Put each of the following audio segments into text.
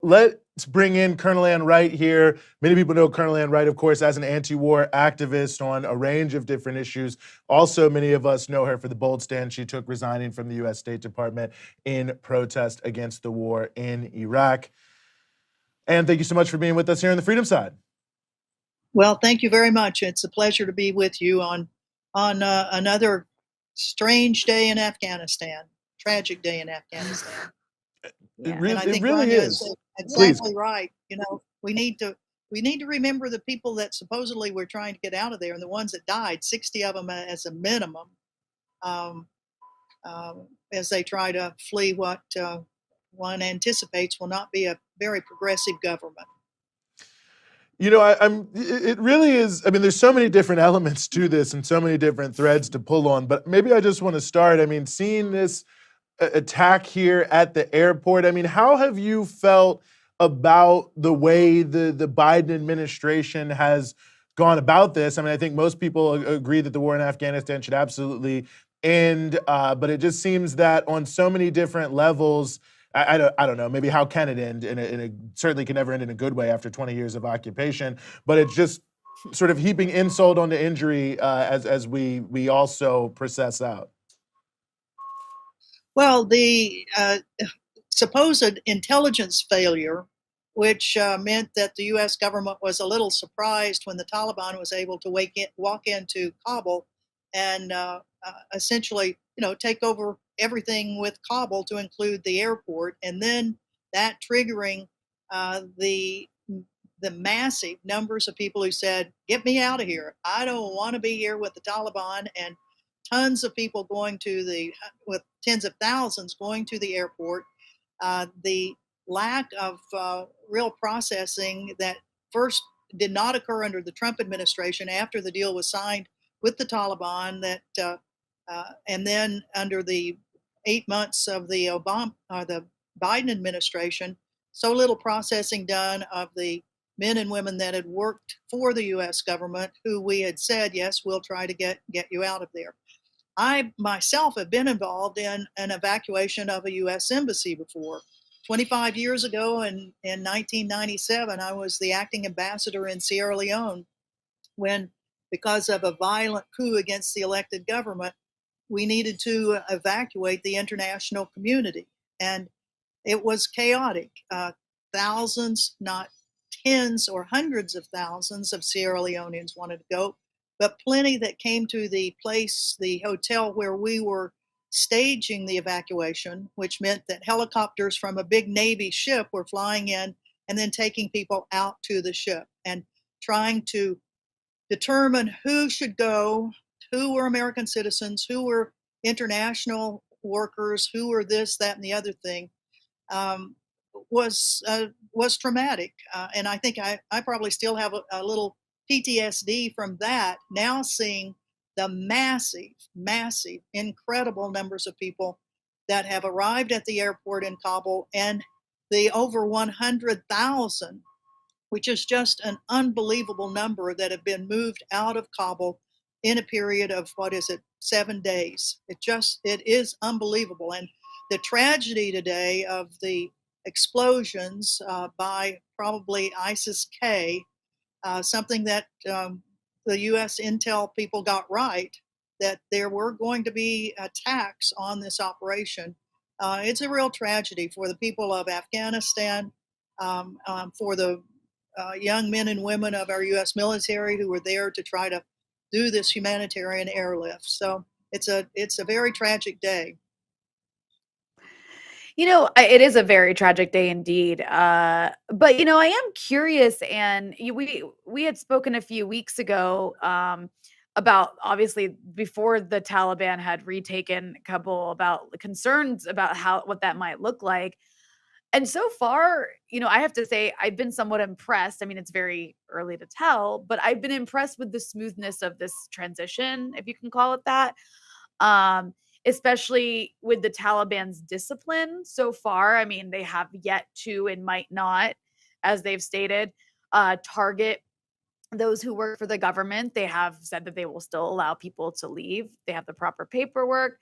Let's bring in Colonel Ann Wright here. Many people know Colonel Ann Wright, of course, as an anti-war activist on a range of different issues. Also, many of us know her for the bold stand she took resigning from the U.S. State Department in protest against the war in Iraq. And thank you so much for being with us here on the Freedom Side. Well, thank you very much. It's a pleasure to be with you on another strange day in Afghanistan, tragic day in Afghanistan. Yeah, and I It think really Rania is is. Please. exactly right. You know, we need to remember the people that supposedly were trying to get out of there, and the ones that died, 60 of them as a minimum, um, as they try to flee what one anticipates will not be a very progressive government. You know, it really is. I mean, there's so many different elements to this and so many different threads to pull on, but maybe I just want to start. I mean, seeing this attack here at the airport, I mean, how have you felt about the way the Biden administration has gone about this? I mean, I think most people agree that the war in Afghanistan should absolutely end, but it just seems that on so many different levels, I don't know, maybe how can it end? Certainly can never end in a good way after 20 years of occupation, but it's just sort of heaping insult onto injury as we also process out. Well, the supposed intelligence failure, which meant that the U.S. government was a little surprised when the Taliban was able to walk into Kabul and essentially, take over everything with Kabul to include the airport, and then that triggering the massive numbers of people who said, "Get me out of here! I don't want to be here with the Taliban," and tons of people with tens of thousands going to the airport. The lack of real processing that first did not occur under the Trump administration after the deal was signed with the Taliban, and then under the 8 months of the Biden administration, so little processing done of the men and women that had worked for the U.S. government, who we had said, yes, we'll try to get you out of there. I myself have been involved in an evacuation of a U.S. embassy before. 25 years ago in 1997, I was the acting ambassador in Sierra Leone when, because of a violent coup against the elected government, we needed to evacuate the international community. And it was chaotic. Thousands, not tens or hundreds of thousands of Sierra Leoneans wanted to go, but plenty that came to the hotel where we were staging the evacuation, which meant that helicopters from a big Navy ship were flying in and then taking people out to the ship and trying to determine who should go, who were American citizens, who were international workers, who were this, that, and the other thing. Um, was traumatic, and I think I probably still have a little PTSD from that. Now seeing the massive, incredible numbers of people that have arrived at the airport in Kabul, and the over 100,000, which is just an unbelievable number, that have been moved out of Kabul in a period of, 7 days. It is unbelievable. And the tragedy today of the explosions by probably ISIS-K, something that the U.S. intel people got right, that there were going to be attacks on this operation. It's a real tragedy for the people of Afghanistan, for the young men and women of our U.S. military who were there to try to do this humanitarian airlift. So it's a very tragic day. It is a very tragic day indeed. But I am curious, and we had spoken a few weeks ago about, obviously, before the Taliban had retaken Kabul, about concerns about what that might look like. And so far, I have to say I've been somewhat impressed. I mean, it's very early to tell, but I've been impressed with the smoothness of this transition, if you can call it that. Especially with the Taliban's discipline so far. I mean, they have yet to, and might not, as they've stated, target those who work for the government. They have said that they will still allow people to leave. They have the proper paperwork.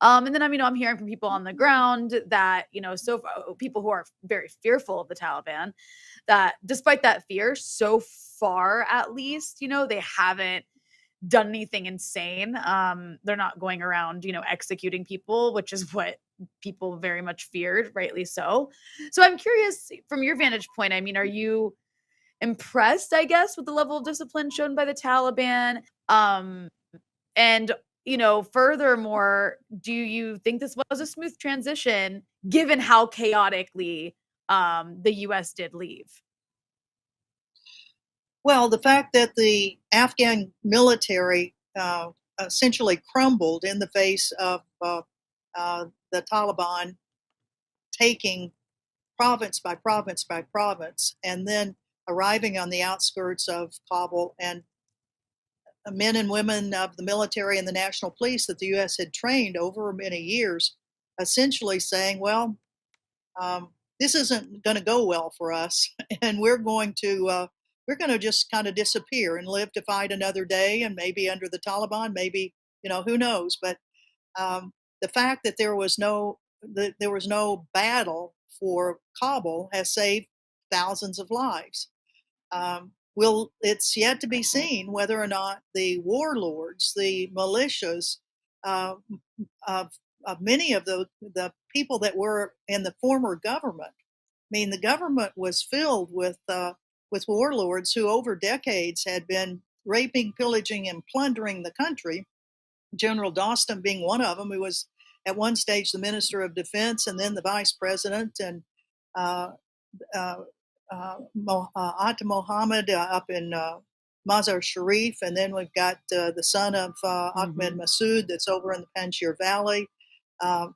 And then I'm hearing from people on the ground that, so far, people who are very fearful of the Taliban, that despite that fear, so far at least, they haven't done anything insane. They're not going around, executing people, which is what people very much feared, rightly so. So I'm curious from your vantage point, are you impressed, I guess, with the level of discipline shown by the Taliban? And furthermore, do you think this was a smooth transition given how chaotically the US did leave? Well, the fact that the Afghan military essentially crumbled in the face of the Taliban taking province by province by province, and then arriving on the outskirts of Kabul, and men and women of the military and the national police that the U.S. had trained over many years, essentially saying, well, this isn't going to go well for us, and we're going to just kind of disappear and live to fight another day, and maybe under the Taliban, maybe, who knows. But the fact that there was no battle for Kabul has saved thousands of lives. It's yet to be seen whether or not the warlords, the militias, uh, of many of the people that were in the former government. I mean, the government was filled with warlords who, over decades, had been raping, pillaging, and plundering the country. General Dostum being one of them, who was at one stage the Minister of Defense and then the Vice President, and uh, uh, Atta Mohammed up in Mazar Sharif, and then we've got the son of Ahmed Massoud that's over in the Panjshir Valley. Uh,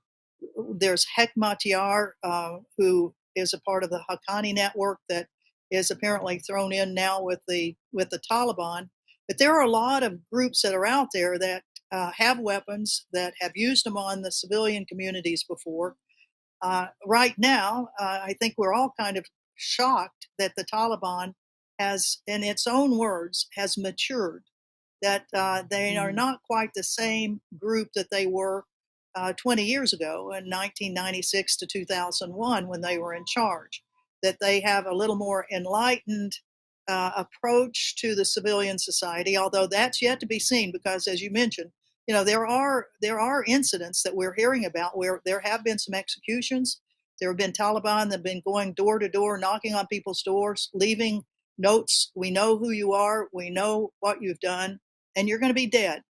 there's Hekmatyar, who is a part of the Haqqani network that is apparently thrown in now with the Taliban. But there are a lot of groups that are out there that have weapons, that have used them on the civilian communities before. Right now, I think we're all kind of shocked that the Taliban has, in its own words, has matured, that they are not quite the same group that they were 20 years ago in 1996 to 2001 when they were in charge, that they have a little more enlightened approach to the civilian society, although that's yet to be seen because, as you mentioned, there are incidents that we're hearing about where there have been some executions. There have been Taliban that have been going door to door, knocking on people's doors, leaving notes. We know who you are. We know what you've done, and you're going to be dead.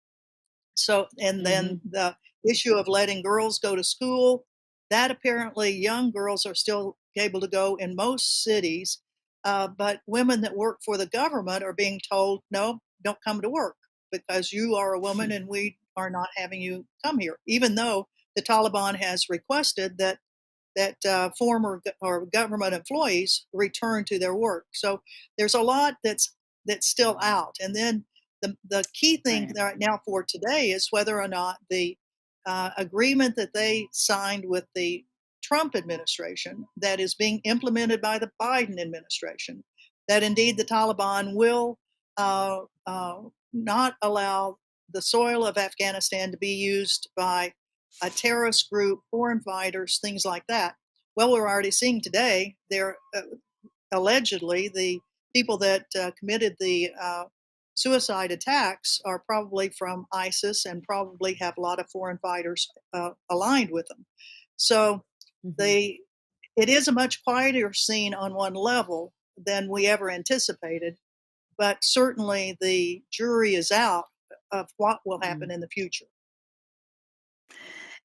So, and then the issue of letting girls go to school, that apparently young girls are still able to go in most cities. But women that work for the government are being told, no, don't come to work because you are a woman and we are not having you come here, even though the Taliban has requested that former or government employees return to their work. So there's a lot that's still out. And then the key thing right now for today is whether or not the agreement that they signed with the Trump administration, that is being implemented by the Biden administration, that indeed the Taliban will not allow the soil of Afghanistan to be used by a terrorist group, foreign fighters, things like that. Well, we're already seeing today, they're allegedly the people that committed the suicide attacks are probably from ISIS and probably have a lot of foreign fighters aligned with them. So it is a much quieter scene on one level than we ever anticipated, but certainly the jury is out of what will happen in the future.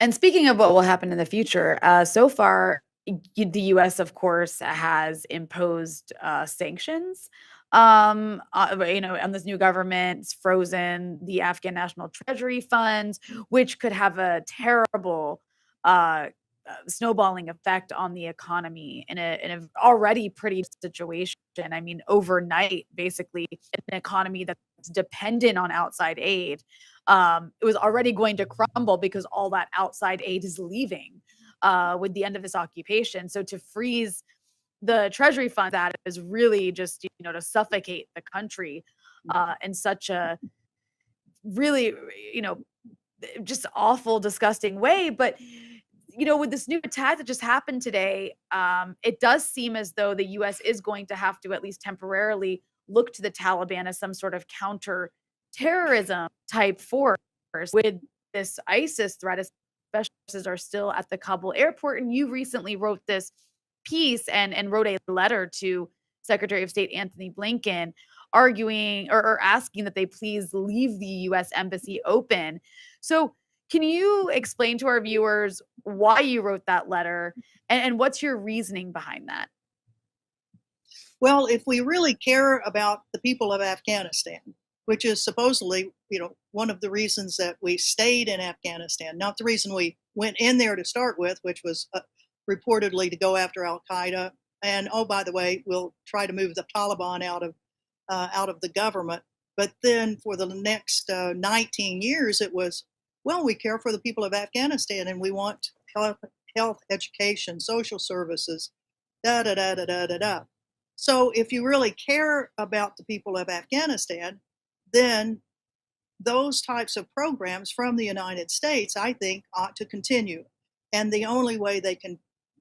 And speaking of what will happen in the future, so far, the U.S., of course, has imposed sanctions. On this new government, it's frozen the Afghan National Treasury funds, which could have a terrible snowballing effect on the economy in a already pretty situation. I mean, overnight, basically, an economy that's dependent on outside aid, it was already going to crumble because all that outside aid is leaving with the end of this occupation. So to freeze the treasury fund, that is really just to suffocate the country in such a really just awful, disgusting way. But with this new attack that just happened today, it does seem as though the U.S. is going to have to, at least temporarily, look to the Taliban as some sort of counter terrorism type force with this ISIS threat, especially as are still at the Kabul airport. And you recently wrote this piece and wrote a letter to Secretary of State Anthony Blinken, arguing or asking that they please leave the U.S. embassy open. So can you explain to our viewers why you wrote that letter and what's your reasoning behind that? Well, if we really care about the people of Afghanistan, which is supposedly, one of the reasons that we stayed in Afghanistan, not the reason we went in there to start with, which was reportedly to go after Al Qaeda. And oh, by the way, we'll try to move the Taliban out of the government. But then for the next 19 years, it was, well, we care for the people of Afghanistan and we want health, education, social services, da da da da da da da. So if you really care about the people of Afghanistan, then those types of programs from the United States, I think, ought to continue. And the only way they can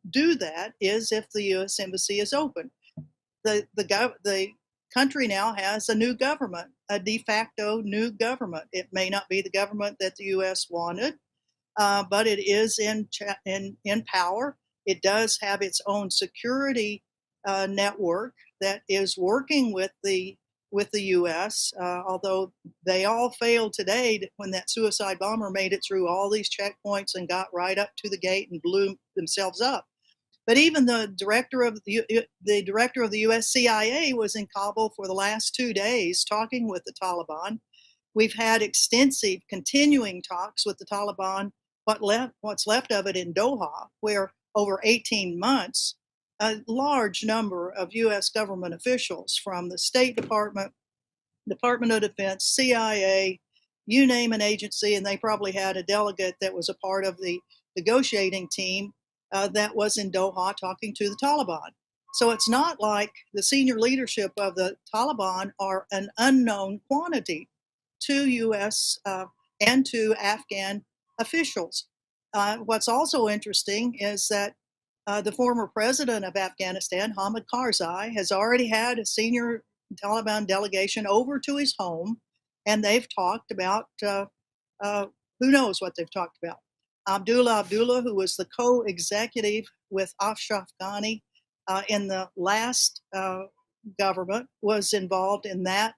do that is if the U.S. Embassy is open. The country now has a new government, a de facto new government. It may not be the government that the U.S. wanted, but it is in power. It does have its own security network that is working with the U.S., although they all failed today when that suicide bomber made it through all these checkpoints and got right up to the gate and blew themselves up. But even the director of the U.S. CIA was in Kabul for the last 2 days talking with the Taliban. We've had extensive continuing talks with the Taliban, what's left of it in Doha, where over 18 months, a large number of U.S. government officials from the State Department, Department of Defense, CIA, you name an agency, and they probably had a delegate that was a part of the negotiating team that was in Doha talking to the Taliban. So it's not like the senior leadership of the Taliban are an unknown quantity to U.S. And to Afghan officials. What's also interesting is that the former president of Afghanistan, Hamid Karzai, has already had a senior Taliban delegation over to his home, and they've talked about who knows what they've talked about. Abdullah, who was the co-executive with Ashraf Ghani in the last government, was involved in that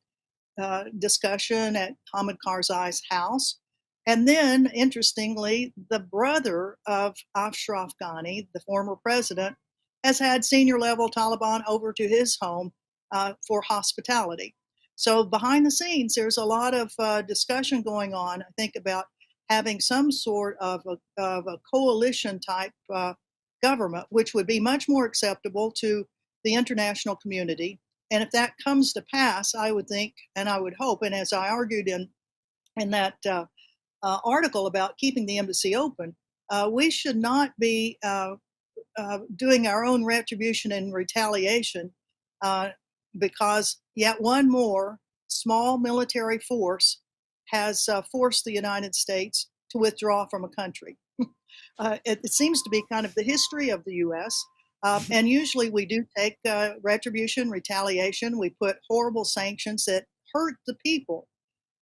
discussion at Hamid Karzai's house. And then, interestingly, the brother of Ashraf Ghani, the former president, has had senior level Taliban over to his home for hospitality. So behind the scenes, there's a lot of discussion going on, I think, about having some sort of a coalition type government, which would be much more acceptable to the international community. And if that comes to pass, I would think, and I would hope, and as I argued in that article about keeping the embassy open, we should not be doing our own retribution and retaliation because yet one more small military force has forced the United States to withdraw from a country. It seems to be kind of the history of the U.S. And usually we do take retribution, retaliation. We put horrible sanctions that hurt the people.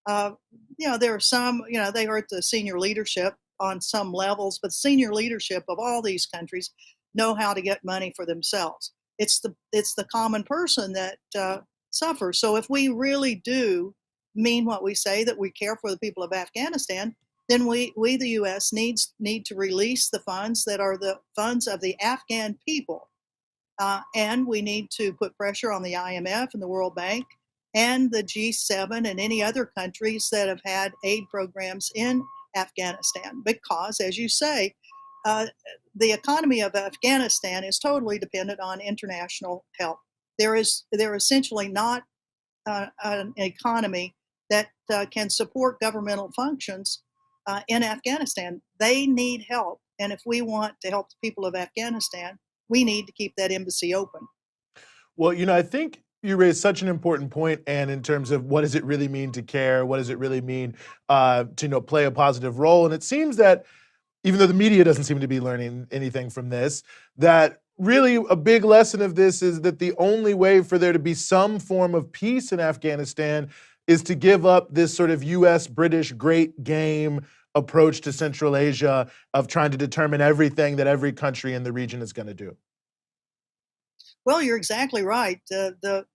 There are some, they hurt the senior leadership on some levels, but senior leadership of all these countries know how to get money for themselves. It's the common person that suffers. So if we really do mean what we say, that we care for the people of Afghanistan, then we the U.S. need to release the funds that are the funds of the Afghan people, and we need to put pressure on the IMF and the World Bank and the G7 and any other countries that have had aid programs in Afghanistan, because, as you say, the economy of Afghanistan is totally dependent on international help. They're essentially not an economy that can support governmental functions in Afghanistan. They need help, and if we want to help the people of Afghanistan, we need to keep that embassy open. Well, I think you raised such an important point, and in terms of what does it really mean to care? What does it really mean to play a positive role? And it seems that even though the media doesn't seem to be learning anything from this, that really a big lesson of this is that the only way for there to be some form of peace in Afghanistan is to give up this sort of US British great game approach to Central Asia of trying to determine everything that every country in the region is going to do. Well, you're exactly right. The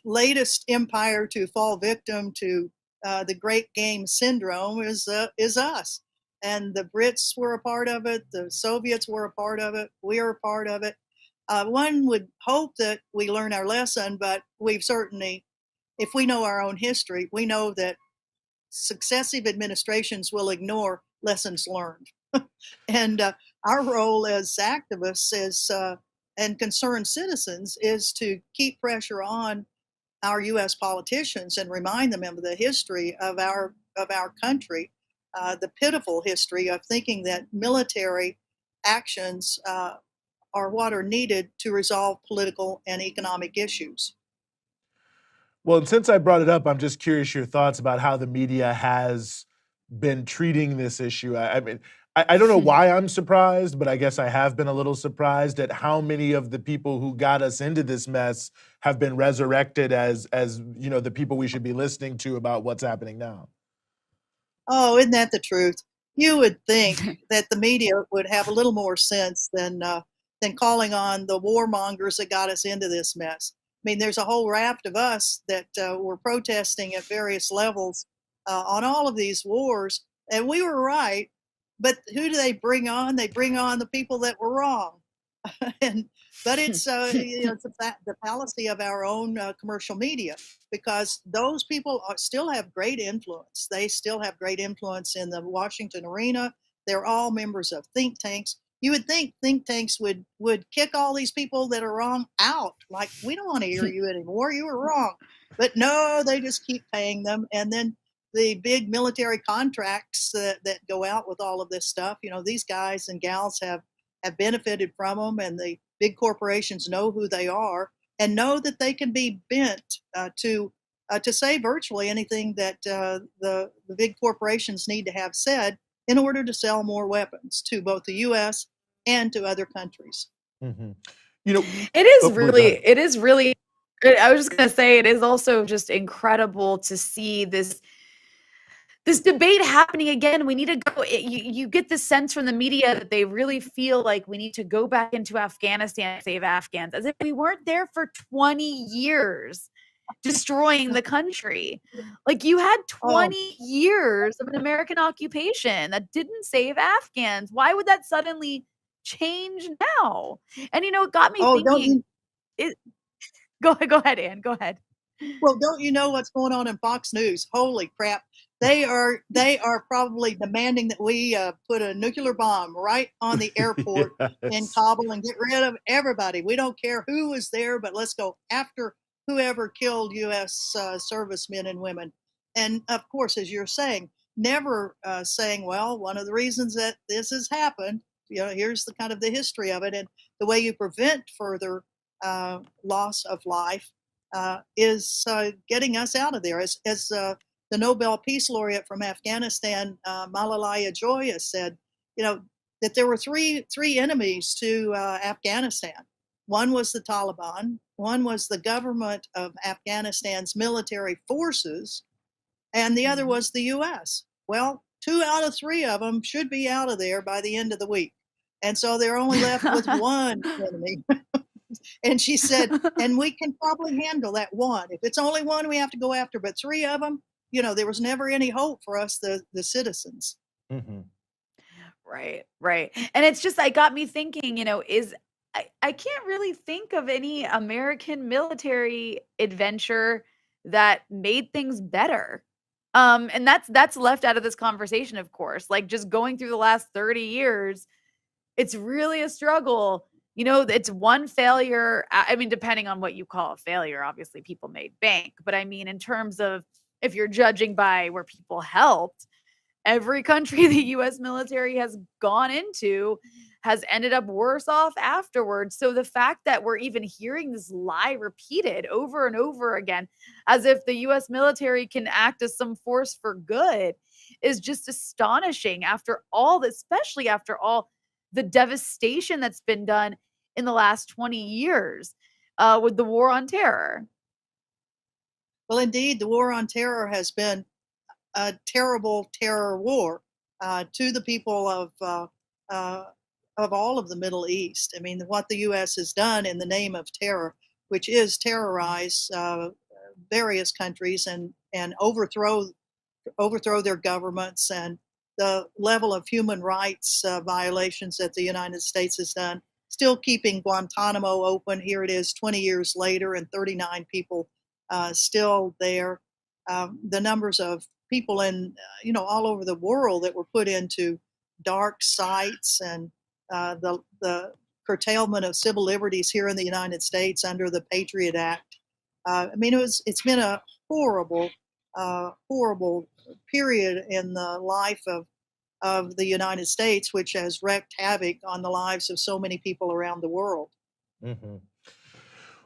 latest empire to fall victim to the Great Game Syndrome is us, and the Brits were a part of it. The Soviets were a part of it. We are a part of it. One would hope that we learn our lesson, but we've certainly, if we know our own history, we know that successive administrations will ignore lessons learned. And our role as activists and concerned citizens is to keep pressure on our U.S. politicians and remind them of the history of our country, the pitiful history of thinking that military actions are what are needed to resolve political and economic issues. Well, and since I brought it up, I'm just curious your thoughts about how the media has been treating this issue. I mean, I don't know why I'm surprised, but I guess I have been a little surprised at how many of the people who got us into this mess have been resurrected as the people we should be listening to about what's happening now. Oh, isn't that the truth? You would think that the media would have a little more sense than calling on the warmongers that got us into this mess. I mean, there's a whole raft of us that were protesting at various levels on all of these wars, and we were right. But who do they bring on? They bring on the people that were wrong. But it's it's the fallacy of our own commercial media, because those people still have great influence. They still have great influence in the Washington arena. They're all members of think tanks. You would think think tanks would kick all these people that are wrong out. Like, we don't want to hear you anymore. You were wrong. But no, they just keep paying them. And then the big military contracts that go out with all of this stuff, these guys and gals have benefited from them, and the big corporations know who they are and know that they can be bent to say virtually anything that the big corporations need to have said in order to sell more weapons to both the U.S. and to other countries. Mm-hmm. It is really, I was just going to say, it is also just incredible to see this debate happening again. We need to go. You get the sense from the media that they really feel like we need to go back into Afghanistan and save Afghans, as if we weren't there for 20 years destroying the country. Like, you had 20 years of an American occupation that didn't save Afghans. Why would that suddenly change now? And it got me thinking. Go ahead, Ann. Go ahead. Well, don't you know what's going on in Fox News? Holy crap. They are probably demanding that we put a nuclear bomb right on the airport in Kabul and get rid of everybody. We don't care who was there, but let's go after whoever killed U.S. servicemen and women. And of course, as you're saying, never saying, well, one of the reasons that this has happened, here's the kind of the history of it, and the way you prevent further loss of life is getting us out of there. As the Nobel Peace Laureate from Afghanistan, Malala Yousafzai, said, that there were three enemies to Afghanistan. One was the Taliban, one was the government of Afghanistan's military forces, and the other was the U.S. Well, 2 out of 3 of them should be out of there by the end of the week. And so they're only left with one enemy. And she said, and we can probably handle that one. If it's only one we have to go after, but 3 of them, there was never any hope for us, the citizens. Mm-hmm. Right. And it's just, it got me thinking, I can't really think of any American military adventure that made things better. And that's left out of this conversation, of course. Like, just going through the last 30 years, it's really a struggle. It's one failure. I mean, depending on what you call a failure, obviously people made bank. But I mean, in terms of, if you're judging by where people helped, every country the U.S. military has gone into has ended up worse off afterwards. So the fact that we're even hearing this lie repeated over and over again, as if the US military can act as some force for good, is just astonishing after all this, especially after all the devastation that's been done in the last 20 years with the war on terror. Well, indeed, the war on terror has been a terrible terror war to the people of all of the Middle East. I mean, what the U.S. has done in the name of terror, which is terrorize various countries and overthrow their governments, and the level of human rights violations that the United States has done, still keeping Guantanamo open. Here it is 20 years later and 39 people still there. The numbers of people in, all over the world that were put into dark sites, and the curtailment of civil liberties here in the United States under the Patriot Act. I mean, it's been a horrible, horrible period in the life of the United States, which has wreaked havoc on the lives of so many people around the world. Mm-hmm.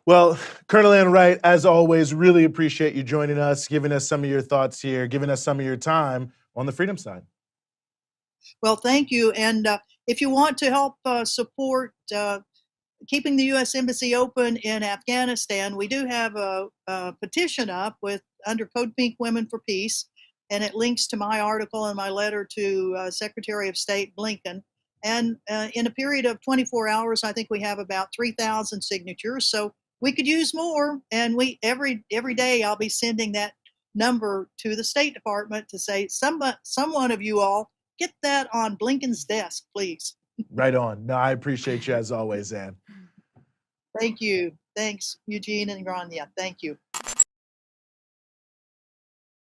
Well, Colonel Ann Wright, as always, really appreciate you joining us, giving us some of your thoughts here, giving us some of your time on the freedom side. Well, thank you. And if you want to help support keeping the U.S. Embassy open in Afghanistan, we do have a petition up under Code Pink Women for Peace, and it links to my article and my letter to Secretary of State Blinken. And in a period of 24 hours, I think we have about 3,000 signatures. So we could use more. And every day I'll be sending that number to the State Department to say, someone of you all, get that on Blinken's desk, please. Right on. No, I appreciate you as always, Ann. Thank you. Thanks, Eugene and Grania. Thank you.